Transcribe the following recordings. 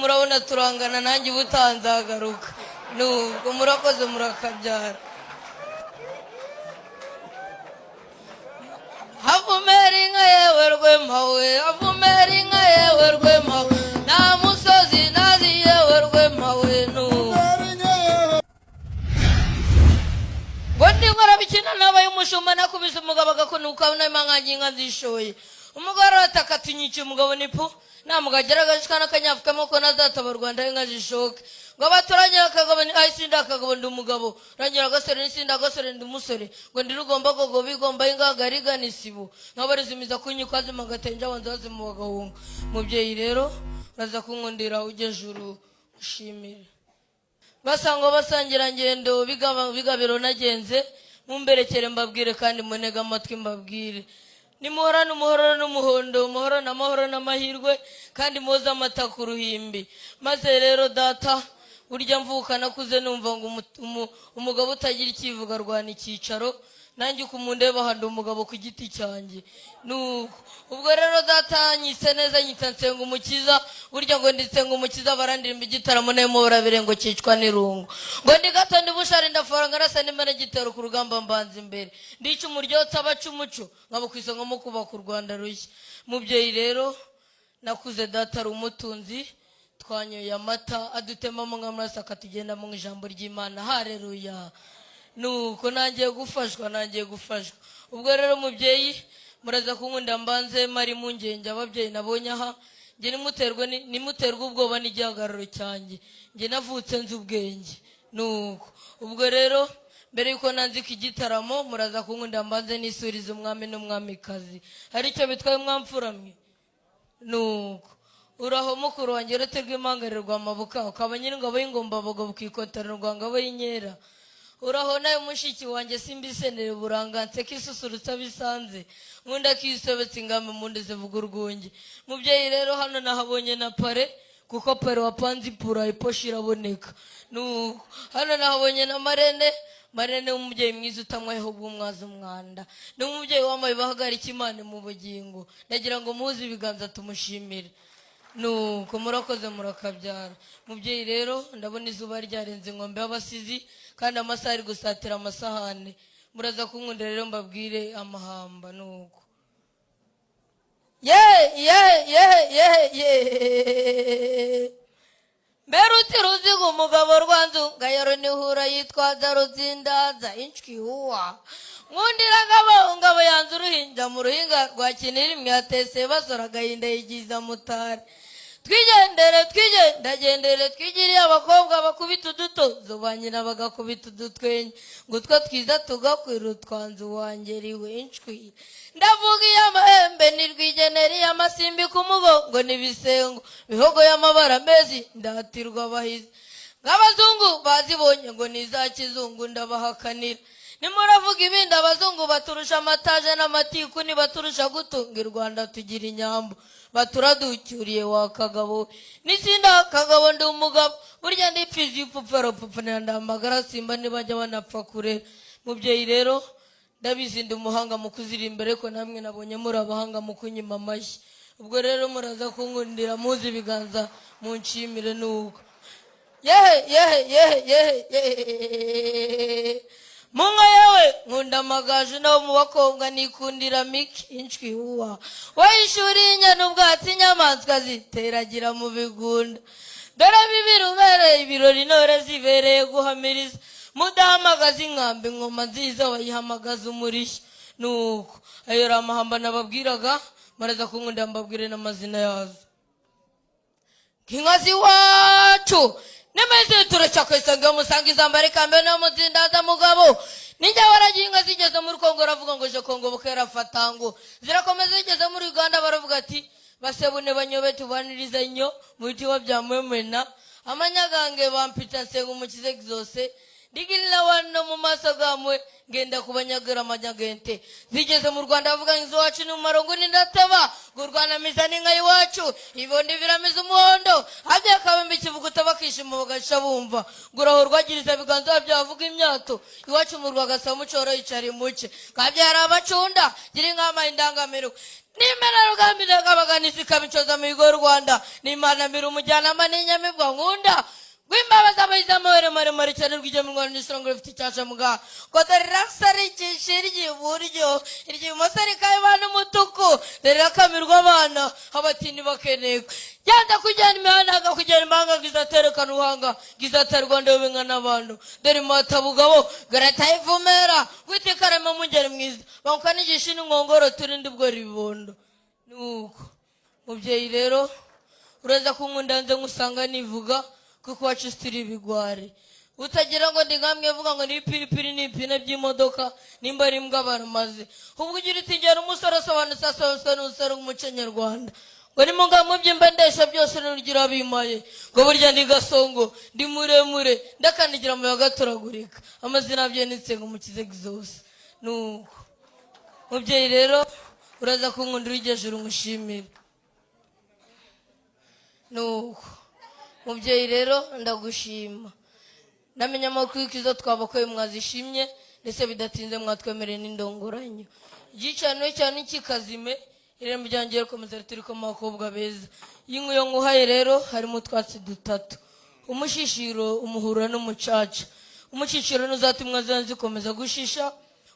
murabona turangana nanjye ubutanzagaruka nubwo murakoze murakabyara havumera inka yewe rwemawe havumera inka yewe rwemawe nta musozi nazi yewe rwemawe ngo ndi nkora bikina nabaye umushumba nakubise umugabo agakunuka n'impangange inka zishoye umugore ataka tunyica umugabo nipu namugageraga shikana kanyafukamo ko nazataba Rwanda inka zishoke ngo baturanye akagabo ni ayisinda akagabo ndi umugabo rangira gasore nisinda gasore ndi umusore ngo ndi rugomba gogo bigomba ingagariga nisibu nkabarizimiza kunyikwa zimagatenja wanzazi mu bagahunga mubyeyi rero uraza kunkundira ujejuru ushimire basango basangira ngendo bigabiro nagenze mumberekere mbabwire kandi munega amatwi mbabwire nimuhora n'umuhondo umuhoro n'amahoro n'amahirwe kandi muza amata ku ruhimbi maze rero data burya mvuka nakuze numva ngo umugabo utagira ikivuga rwana ikicaro nanjye kumundeba handi umugabo ku giti cyanjye ubwo rero data nyise neza nyita nsenga umukiza burya ngo nditsenga umukiza barandirimba igitaramo nemo barabirengo cicwa n'irungu ngo ndi gato ndi bushari ndafaranga rasa n'imana gitero ku rugamba mbanza imbere ndica umuryotsa abaca umuco nkabo kwisonga mu kubaka u Rwanda rushya mubyeyi rero nakuze data ari umutunzi twanyoye amata adutemamo nk'amaraso akatugenda mu ijambo ry'Imana haleluya nuko nangiye gufashwa ubwo rero mubyeyi muraza kunkunda mbanze mari mu ngenge ababyeyi nabonye aha nge nimuterwa ubwoba n'igihagararo cyanjye nge navutse nzi ubwenge nuko ubwo rero mbere yuko nanzika igitaramo muraza kunkunda mbanze nisurize umwami n'umwamikazi hari icyo bitwaye mwamfuramwe nuko uraho mukuru wanjye ruterwa imangarirwa amabuka ukaba nyir'ingabo y'ingomba bogo bukikotererwa ngabo y'inkera uraho nayo mushiki wanjye simbisenere buranganse kisusurutsa bisanze nkunda kisobetse ingamba munde zivuga urwunge mubyeyi rero hano nahabonye na pare kuko pare wapanze ipura iposha iraboneka hano nahabonye na marene umubyeyi mwiza utamwayeho bw'umwaza umwanda ni umubyeyi wambaye bahagarika Imana mu bugingo ndagira ngo muzi ibiganza tumushimire nuko murakoze murakabyara mubyeyi rero ndabona izuba ryarenze inkombe y'abasizi kandi amasaha ari gusatira amasahane muraza kunkunda rero mbabwire amahamba nuko mberuti ruziga umugabo rwanzu ngayaro nihura yitwaza ruzindaza inshwi huwa nkundira ngabo yanzu uruhinja mu ruhinga rwa kiniri imwe yatese basora agahinda yigiza mutari twigendere twigiriye abakobwa bakubita udutozo ba nyina bagakubita udutwenye ngo utwo twiza tugakwira utwanzu wangeriwe inshwi ndavuga iy'amahembe nirwigenera amasimbi ku mugongo n'ibisengo bihogo y'amabara mezi ndatirwa abahizi nk'abazungu bazibonye ngo ni za kizungu ndabahakanira nimuravuga ibindi abazungu baturusha amataje n'amatiku nibaturusha gutunga i Rwanda tugira inyambo baturaducyuriye wa kagabo nisinda kagabo ndi umugabo burya ndipfizi ipfupfero pfupfunira ndamagara simba nibajya banapfa kure mubyeyi rero ndabizi ndi umuhanga mu kuzirimbira ariko namwe nabonye muri abahanga mu kunyima amashyi ubwo rero muraza kunkundira muzi ibiganza munshimire nuko munga yewe nkunda amagaju nawo mu bakobwa nikundira miki inshwi huwa wayishuriye inyana ubwatsi inyamaswa ziteragira mu bigunda dore bibiri ubereye ibirori intore zibereye guhamiriza mudahamagaza inkambi ingoma nziza wayihamagaza umurishyo nuko ayo ari amahamba nababwiraga muraza kunkunda mbabwire n'amazina yazo nk'inka z'iwacu nemeze turacakwesanga musanga izambare kambe no muzindaza mugabo ninjye waragiye inka zigeze muri Kongo ravuga ngo je Kongo bukera fatango zirakomeza zigeze muri Uganda baravuga ati basebune banyobe tubaniriza inyo mu biti wa byamwemena amanyagange bampita senga umukize zose digirira wano mu maso gamwe ngenda kubanyagara amanyagente zigeze mu Rwanda bavuga inzo wacu ni marongo nindateba gurwana mizani nka iwacu ibondi biramiza umuhondo habya kabambi kivuguta bakishima bagaca bumva guraho rwagiriza biganza byavuga imyato iwacu mu Rwagasa mucoro yicari muce kabyara abacunda gira ingama indangamiro nimera rugambira kabaganisi kabicoza mu bigo Rwanda nimana mbira umujyanama n'inyamibwa nkunda Gwimbabaza abayiza amahoro maremare cyane rw'ijya mu Rwanda n'isonga rifite icyasha muga kodari raksari kishirye buryo iryo musari kayibana umutuku rerakamirwa abana abatini bakeneka yanda kujyana imihanda akakujyana impanga gizaterekana ubuhanga gizatera Rwanda yobenga n'abantu dore matabugabo garata ivumera gwitikarama mungere mwiza bankanigisha n'ingongoro turinde ubwo ribondo nuko mubyeyi rero uraza kunkunda nze ngusanga nivuga kuko wacu stiri bigwari utagira ngo ndigamwe vuga ngo ni piripiri ni pine by'imodoka nimba ari mbwa baramaze ubwo ugira utigera umusoro sobanutse asobanutse n'usoro umuco nyarwanda ngo nimunga mu byimba ndesha byose n'urugira bimaye ngo burya ndi gasongo ndi muremure ndakanigira mu yagatoragurika amazina byenitse ngo mukize gizose nuko mubyeyi rero uraza kunkundira igejuru umushimire nuko mubyeyi rero ndagushima namenya amakuru kizo twabakoye mwazishimye ndetse bidatinze mwatwemereye n'indongoranyo igicaniro cyane kikazime irembo ryanjye rikomeza rituriko makobwa beza y'inkuyo nguhaye rero harimo utwatsi dutatu umushishiro umuhura n'umucaca umushishiro n'uzatumwa zikomeza gushisha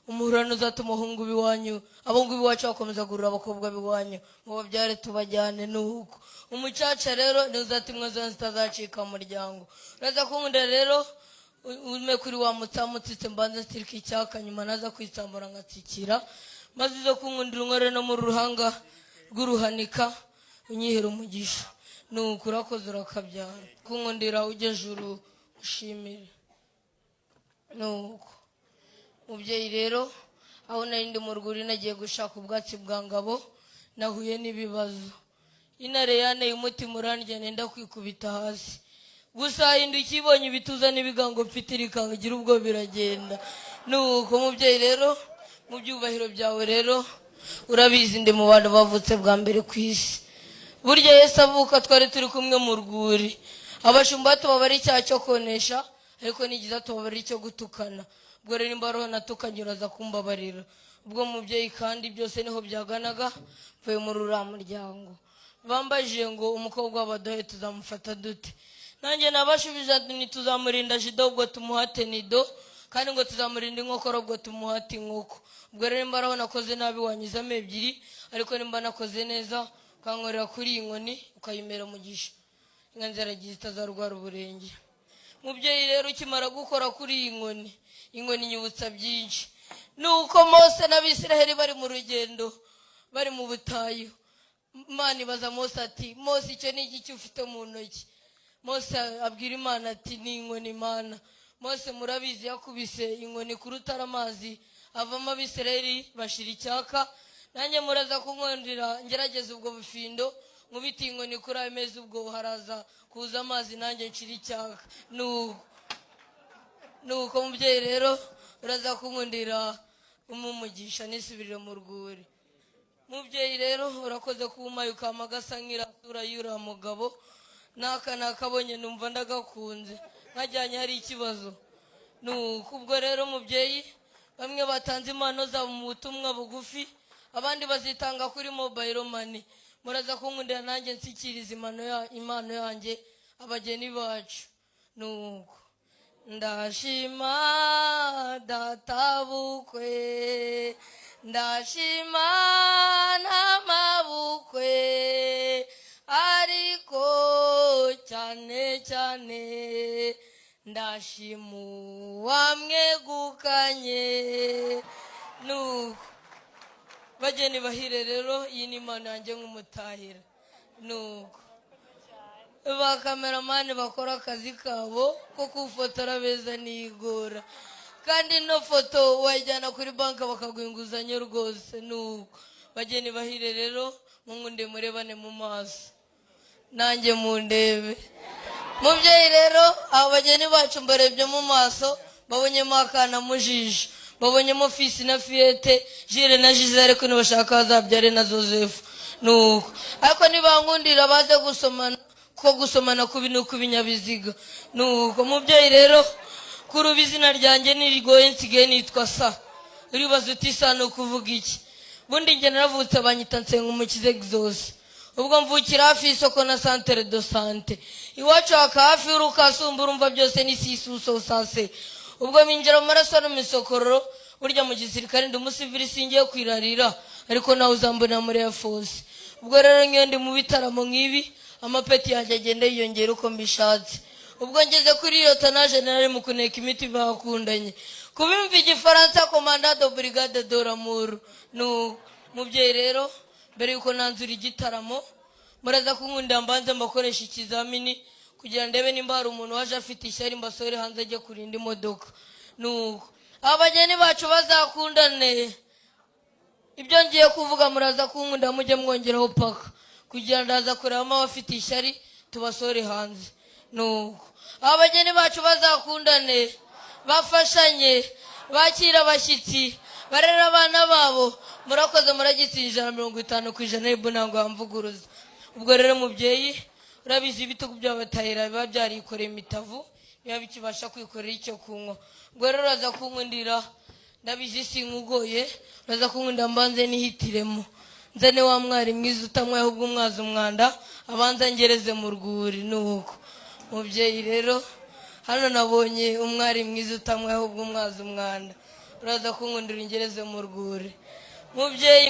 umuhura n'uzatuma umuhungu biwanyu abahungu biwacu bakomeza gurura abakobwa biwanyu ngo babyare tubajyane nuko umucaca rero n'uzatumwa zitazacika mu muryango uraza kunkunda rero ume kuri wa mutsamutsitse mbanza stirika icyaka nyuma naza kwitsambura ngatsikira maze zo kunkundira unkorere no mu ruhanga rw'uruhanika unyihera umugisha nuko urakoze urakabyara kunkundira ujejuru ushimire nuko mubyeyi rero aho nari ndi mu rwuri nagiye gushaka ubwatsi bwa ngabo nahuye n'ibibazo intare yanteye umutima urandya nenda kwikubita hasi gusa hindu ikibonye ibituza n'ibigango mfite rikangira ubwo biragenda nuko mubyeyi rero mu byubahiro byawe rero urabizi ndi mu bantu bavutse bwa mbere ku isi burya Yesu avuka twari turi kumwe mu rwuri abashumba tubabara icyaha cyo konesha ariko nigiza tubabara icyo gutukana ubwo rero imbaroho natukanye uraza kumbabarira ubwo mubyeyi kandi byose niho byaganaga mvuye muri uriya muryango bambajije ngo umukobwa w'abadohe tuzamufata dute nanjye nabashubije ntituzamurinda jido ubwo tumuhate nido kandi ngo tuzamurinda inkokora ubwo tumuhate inkoko ubwo rero imbaraho nakoze nabi wanyuzamo ebyiri ariko nimba nakoze neza ukankorera kuri iyi nkoni ukayimera umugisha inka nziragiye itazarwara uburenge mubyeyi rero ukimara gukora kuri iyi nkoni inkoni inyibutsa byinshi nuko Mose n'Abisiraheli bari mu rugendo bari mu butayu Imana ibaza Mose ati Mose icyo ni iki ufite mu ntoki Mose abwira Imana ati ni inkoni Imana Mose murabizi yakubise inkoni ku rutare amazi avamo Abisiraheli bashira icyaka nanjye muraza kunkundira ngerageza ubwo bufindo nkubita inkoni kuri ayo meza ubwo haraza kuza amazi nanjye nshira icyaka nuko mubyeyi rero uraza kunkundira umumugisha nisubirire mu rwuri mubyeyi rero urakoze kumaye ukama gasa nk'irasura y'uriya mugabo naka nakabonye numva ndagakunze nkajyanye hari ikibazo nuko ubwo rero mubyeyi bamwe batanze impano zabo mu butumwa bugufi abandi bazitanga kuri mobile money muraza kunkundira nanjye nsikiriza impano yanjye abageni bacu nuko ndashima databukwe ndashima n'amabukwe ariko cyane cyane ndashima uwamwegukanye nuko bageni bahire rero iyi ni impano yanjye nk'umutahira nuko ba kameramani bakora akazi kabo ko kufotora beza nigora kandi no foto wajyana kuri banki bakaguha inguzanyo rwose nuko bageni bahire rero mungunde murebane mu maso nanjye mundebe mubyeyi rero abo bageni bacu mbarebye mu maso babonyemo akana mu jisho babonyemo Fisi na Fiyete Jire na Gisele ariko ntibashaka bazabyare na Joseph nuko ariko nibankundira baze gusomana ko gusomana kubi no kubinyabiziga nuko mubyeyi rero kuruba izina ryanjye nirigoye nsigaye nitwa Sa uribaza uti Sa no kuvuga iki bundi nge naravutse banyita Nsengumukiza Exos ubwo mvukira hafi y'isoko na centre de santé iwacu hafi y'urukasumba urumva byose ni sisuso sase ubwo minjira mu maraso no misokoro burya mu gisirikare ndi umusivili singiye kwirarira ariko nawe uzambona muri Air Force ubwo rero ngende mu bitaramo nk'ibi amapeti yanjye agenda yiyongera uko mbishatse ubwo ngeze kuri iyo tana general mu kuneka imiti bakundanye kubimva igifaransa commandant de brigade de l'amour no mubyeyi rero mbere yuko nanzura igitaramo muraza kunkunda mbanze mbakoresha ikizamini kugira ndebe nimba hari umuntu waje afite ishyari mbasore hanze ajye kurinda imodoka nuko abageni bacu bazakundane ibyo ngiye kuvuga muraza kunkunda mujye mwongeraho paka kugira ndaza kureba abafite ishyari tubasore hanze nuko abageni bacu bazakundane bafashanye bakira abashyitsi barera abana babo murakoze muragitsinjira 50% ibu ntabwo bamvuguruza ubwo rero mubyeyi urabizi ibitugu by'abatahira biba byarikoreye imitavu biba bikibasha kwikorera icyo kunywa ubwo rero uraza kunkundira ndabizi sinkugoye uraza kunkunda mbanze nihitiremo nzane wa mwari mwiza utamwaye ahubwo umwaza umwanda abanza ngereze mu rwuri nuko mubyeyi rero hano nabonye umwari mwiza utamwaye ahubwo umwaza umwanda uraza kunkundira ingereze mu rwuri mubyeyi